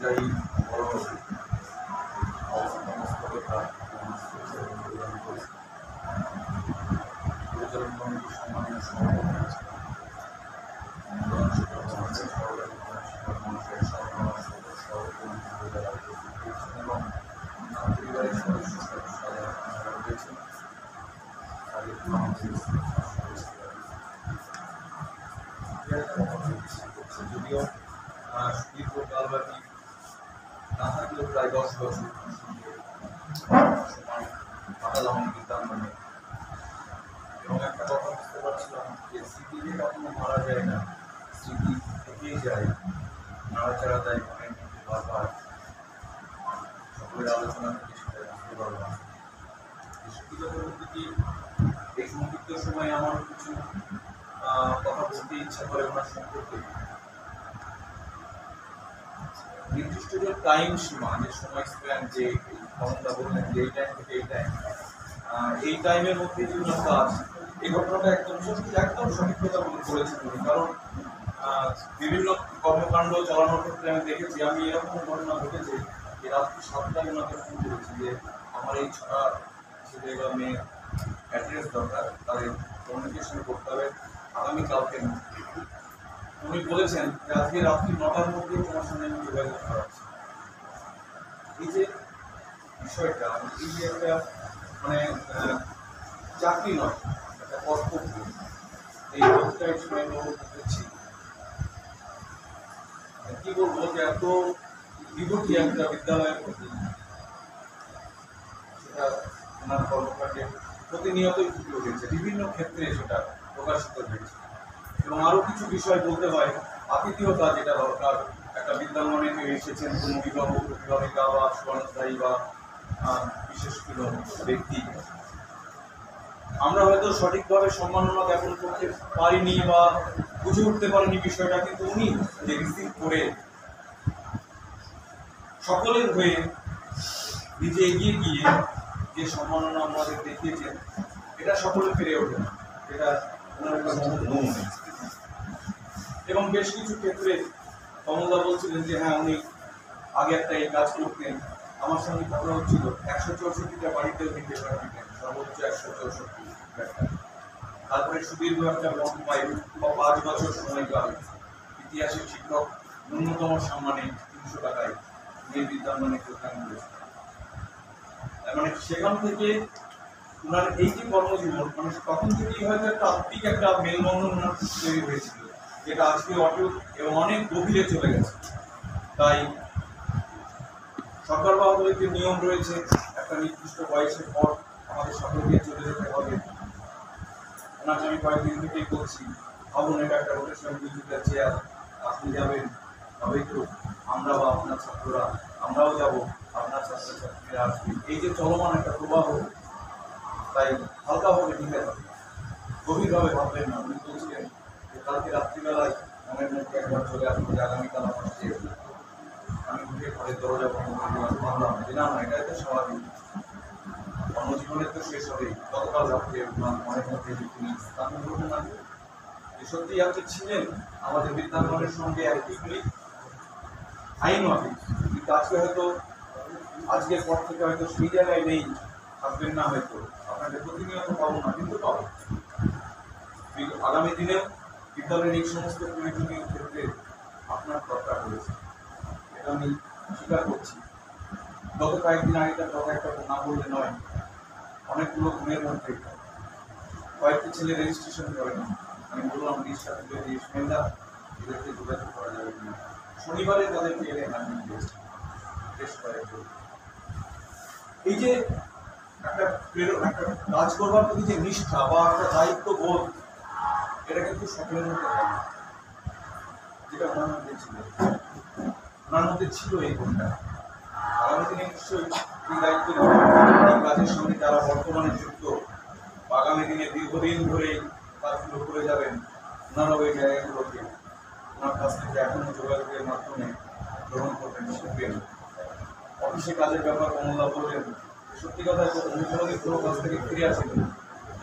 এটাই বড় সম্মানীয় এবং পরিবারের সদস্য রয়েছেন যদিও দীর্ঘকালব্যাপী না থাকলেও প্রায় 10 বছর সময় কাটালাম বিদ্যাঙ্গনে এবং একটা কথা বুঝতে পারছিলাম যে স্মৃতি যে কখনো মারা যায় না, স্মৃতি থেকেই যায়, নাড়াচাড়া দেয় মনে বারবার। সকলের আলোচনা থেকে সেটা বুঝতে পারলাম। সত্যিকার বলতে কি এই সংক্ষিপ্ত সময়ে আমার কিছু কথা বলতে ইচ্ছা করে ওনার সম্পর্কে। নির্দিষ্ট যে টাইম সীমা, যে সময় স্প্যান, যে ক্ষমতা বললেন যে এই টাইম থেকে এই টাইমের মধ্যে যে কাজ, এই ঘটনাটা একদম সঠিক কথা বলেছেন উনি। কারণ বিভিন্ন কর্মকাণ্ড চালানোর ক্ষেত্রে আমি দেখেছি, আমি এরকম ঘটনা ঘটেছে যে রাত্রি 7টায় ওনাকে ফোন করেছি যে আমার এই 6টা ছেলে বা মেয়ে অ্যাড্রেস দরকার, তাদের কমিউনিকেশন করতে হবে আগামীকালকে। উনি বলেছেন যে আজকে রাত্রি 9টার মধ্যে তোমার সঙ্গে আমি যোগাযোগ করাচ্ছি। এই যে বিষয়টা, এই যে একটা মানে চাকরি নয়, একটা কর্তব্য, এই রোজটাই সময় করছি। কি বলবো যে এত বিভূতি একটা বিদ্যালয়ের প্রতি, সেটা ওনার কর্মকাণ্ডে প্রতিনিয়তই ফুটে উঠেছে, বিভিন্ন ক্ষেত্রে সেটা প্রকাশিত হয়েছে। এবং আরও কিছু বিষয় বলতে হয়, আতিথেয়তা যেটা দরকার, একটা বিদ্যাঙ্গনে কেউ এসেছেন, কোনো অভিভাবিকা বা শুভানুষ্ঠায়ী বা বিশেষ কোনো ব্যক্তি, আমরা হয়তো সঠিকভাবে সম্মাননা জ্ঞাপন করতে পারিনি বা বুঝে উঠতে পারিনি বিষয়টা, কিন্তু উনি যে রিসিভ করে সকলের হয়ে নিজে এগিয়ে গিয়ে যে সম্মাননা আমাদের দেখিয়েছেন, এটা সকলে পেরে ওঠে না, এটা ওনার একটা মহৎ। এবং বেশ কিছু ক্ষেত্রে কমলদা বলছিলেন যে হ্যাঁ উনি আগে একটা এই কাজ করতেন, আমার সঙ্গে কথা হচ্ছিল 164টা বাড়িতেও দিতে পারতেন, সর্বোচ্চ 164। তারপরে সুদীর্ঘ একটা লং পাই বা 5 বছর সময়কাল ইতিহাসের শিক্ষক, ন্যূনতম সম্মানে 300 টাকায় এই বিদ্যাঙ্গনে প্রদান করেছে। মানে সেখান থেকে ওনার এই যে কর্মজীবন, মানে তখন থেকেই হয়তো একটা আত্মিক একটা মেলবন্ধন ওনার তৈরি হয়েছিল, যেটা আজকে অটুট এবং অনেক গভীরে চলে গেছে। তাই সরকার বাহাদুরের যে নিয়ম রয়েছে, একটা নির্দিষ্ট বয়সের পর আমাদের সকলকে চলে যেতে হবে। ওনাকে আমি কয়েকদিন থেকেই বলছি, ভাবুন এটা একটা রোটেশনাল মিউজিক্যাল চেয়ার, আপনি যাবেন তবেই তো আমরা বা আপনার ছাত্ররা, আমরাও যাব, আপনার ছাত্রছাত্রীরা আসবে। এই যে চলমান একটা প্রবাহ, তাই হালকাভাবে নিতে হবে, গভীরভাবে ভাববেন না। উনি বলছিলেন যে কালকে রাত্রিবেলায় মনের মধ্যে একবার চলে আসবে যে আগামীকাল আমার চেয়ে, আমি উঠে ঘরের দরজা বন্ধ করে ভাবলাম যে না, এটাই তো স্বাভাবিক, কর্মজীবনের তো শেষ হবেই। গতকাল রাত্রে মনের মধ্যে যে তিনি স্থাপন করবেন না যে সত্যি আপনি ছিলেন আমাদের বিদ্যাঙ্গনের সঙ্গে একই আইন মাফিক, কিন্তু আজকে হয়তো আজকের পর থেকে হয়তো সেই জায়গায় নেই, থাকবেন না, হয়তো আপনাদের প্রতিনিয়ত পাবো না, কিন্তু পাবো। আগামী দিনেও বিদ্যালয়ের এই সমস্ত প্রয়োজনীয় ক্ষেত্রে আপনার দরকার রয়েছে, এটা আমি স্বীকার করছি। গত কয়েকদিন আগেকার কথা একটা না বললে নয়, অনেকগুলো গুণের মধ্যে কয়েকটি ছেলে রেজিস্ট্রেশন করে না। আমি বললাম এদেরকে যোগাযোগ করা যাবে কিনা। শনিবারে তাদেরকে এনে হাজির দিয়েছে বেশ কয়েকজন। এই যে একটা একটা কাজ করবার প্রতি যে নিষ্ঠা বা একটা দায়িত্ব বোধ, এটা কিন্তু সকলের মধ্যে হয় না, যেটা ওনার মধ্যে ছিল। ওনার মধ্যে ছিল এই গুণটা। আগামী দিনে নিশ্চয়ই এই দায়িত্ব এই কাজের সঙ্গে যারা বর্তমানে যুক্ত, আগামী দিনে দীর্ঘদিন ধরে কাজগুলো করে যাবেন, ওনারাও এই জায়গাগুলোকে ওনার কাছ থেকে এখনো যোগাযোগের মাধ্যমে গ্রহণ করবেন, শিখবেন। অফিসে কাজের ব্যাপার কমলদা বললেন, সত্যি কথা অনুপ্রণিত পুরো কাজ থেকে ফিরে আসেন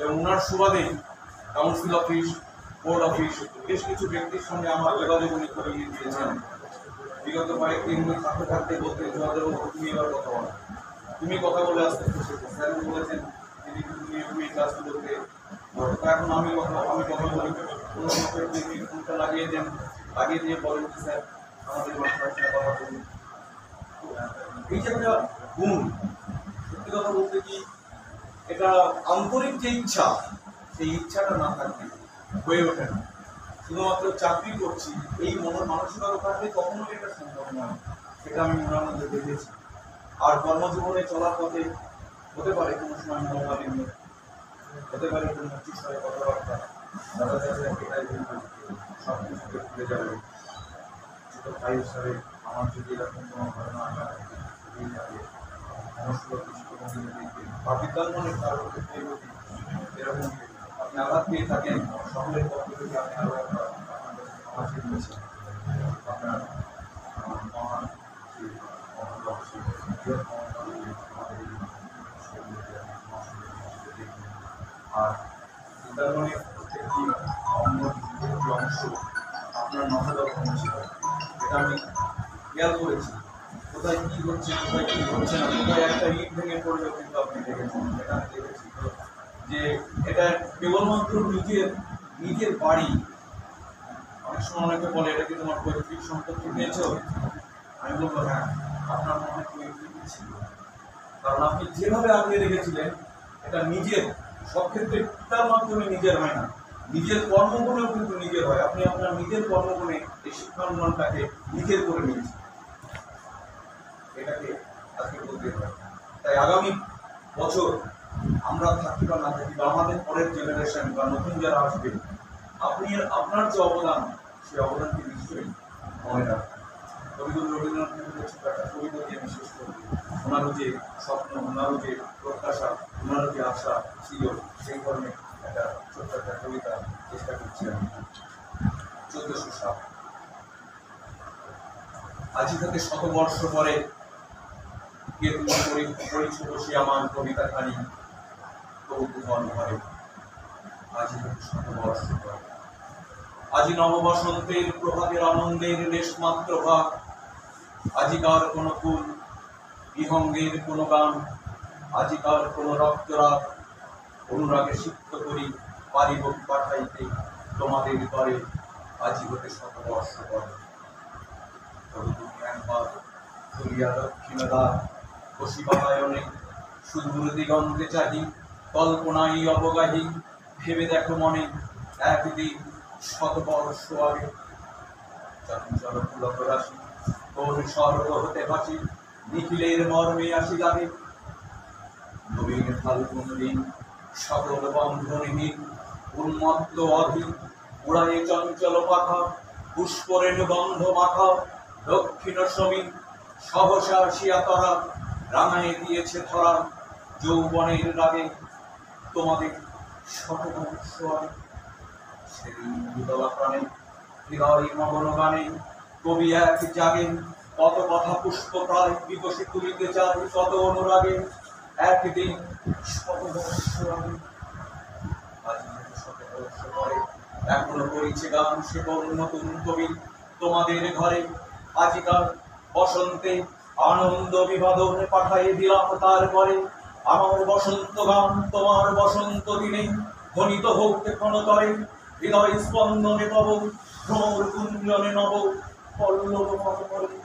এবং ওনার সুবাদেই কাউন্সিল অফিস, বোর্ড অফিস, বেশ কিছু ব্যক্তির সঙ্গে আমার যোগাযোগ উনি করে দিয়েছেন। বিগত কয়েকদিন থাকতে থাকতে বলতে যোগাযোগ তুমি এবার কথা বলো, তুমি কথা বলে আস্তে আস্তে শিখো। স্যার বলেছেন তুমি ক্লাসগুলোতে এখন আমি কথা বলি, কোনো তুমি ফোনটা লাগিয়ে দেন, লাগিয়ে দিয়ে বলেন যে স্যার আমাদের বাসায় কথা বলুন। এই যে একটা গুণ, সত্যি কথা বলতে কি এটা আন্তরিক যে ইচ্ছা, সেই ইচ্ছাটা না থাকলে হয়ে ওঠে না। শুধুমাত্র চাকরি করছি এই মানসিকতা থাকলে কখনোই এটা সম্ভব নয়, সেটা আমি ওনার মধ্যে দেখেছি। আর কর্মজীবনে চলার পথে হতে পারে কোনো সময় মনোমালিন্য, হতে পারে কোনো বিষয়ে কথাবার্তা, দাদা চাষে এটাই সব কিছুকে ভুলে যাবে। ছোট ভাই হিসাবে আমার যদি এরকম কোনো ঘটনা বিদ্যাঙ্গনের কারণ এরকম আপনি আঘাত পেয়ে থাকেন, সকলের পক্ষ থেকে আপনি আরো একটা ক্ষমা চেয়েছেন। আপনার মহান আর বিদ্যাঙ্গনের প্রত্যেকটি অংশ আপনার নজর ছিল, এটা আমি খেয়াল করেছি। কোথায় কি হচ্ছে, কোথায় কি হচ্ছে না, কোথায় একটা ইট ভেঙে পড়লেও কিন্তু আপনি দেখেছেন। এটা আমি দেখেছি যে এটা কেবলমাত্র নিজের বাড়ি। অনেক সময় অনেকে বলে এটা কি তোমার পৈতৃক সম্পত্তি পেয়েছো? আমি বলবো হ্যাঁ, আপনার মনে পৈতৃক ছিল, কারণ আপনি যেভাবে আগিয়ে রেখেছিলেন এটা নিজের। সব ক্ষেত্রে পিতার মাধ্যমে নিজের হয় না, নিজের কর্মগুণেও কিন্তু নিজের হয়। আপনি আপনার নিজের কর্মগুণে এই শিক্ষানুষ্ঠানটাকে নিজের করে নিয়েছেন, এটাকে আজকে বলতে হয়। তাই আগামী বছর আমরা থাকি বা না থাকি বা আমাদের পরের জেনারেশন বা নতুন যারা আসবে, আপনি আপনার যে অবদান, সেই অবদানকে নিশ্চয়ই মনে রাখবেন। কবিগুরু রবীন্দ্রনাথ ঠাকুরের ছোট একটা কবিতা দিয়ে আমি শেষ করব। ওনারও যে স্বপ্ন, ওনারও যে প্রত্যাশা, ওনারও যে আশা ছিল, সেই ধরনের একটা ছোট্ট একটা কবিতা চেষ্টা করছি আমি। 1400 সাল, আজি থেকে 100 বর্ষ পরে কে তুমি পরিচিত সে আমার কবিতা খানি কৌতূহল ঘরে। আজি থেকে 100 বর্ষ পরে, আজি নববসন্তের প্রভাতের আনন্দের লেশমাত্র ভাগ। আজিকার কোনো ফুল, বিহঙ্গের কোনো গান, আজিকার কোনো রক্তরাগ, অনুরাগে সিক্ত করি পারিব পাঠাইতে তোমাদের করে। আজি হতে 100 বর্ষ পরে, তবে তুমি একবার খুলিয়া দক্ষিণ দ্বার, বসিবায়নে সুদূর দিগন্তে চাহি, কল্পনাই অবগাহী, ভেবে দেখো মনে একদিন 100 বর্ষ আগে। চঞ্চল পুলক রাশি কোন স্বর্গ হতে ভাসি, নিখিলের মর্মে আসি যাবে। নবীন ফাল্গুন দিন সকল বন্ধনহীন, উন্মত্ত অধীন উড়ায়ে চঞ্চল পাখা, পুষ্পরেণু গন্ধ মাখা দক্ষিণ সমীন। সহসা আসিয়া তরা রাঙায় দিয়েছে ধরা, যৌবনের রাগে তোমাদের 100 বর্ষ আগে। সেদিন বিধবা প্রাণে হৃদয় মগন গানে কবি এক জাগে, কত কথা পুষ্প প্রায় বিকশিত তুলিতে চায় কত অনুরাগে। একদিন 100 বর্ষ আগে, আজ 100 বর্ষ পরে এখনো করিছে গান সে কোন নতুন কবি তোমাদের ঘরে। আজিকার বসন্তে আনন্দ বিভাদন পাঠাইয়ে দিলাম তারপরে, আমার বসন্ত গান তোমার বসন্ত দিনে ধ্বনিত হোক ক্ষণতরে। হৃদয় স্পন্দনে তব ভ্রমর কুঞ্জনে নব পল্লব মহমরে।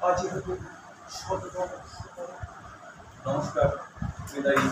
আজি হতে 100 বর্ষ পরে। নমস্কার, বিদায়ী।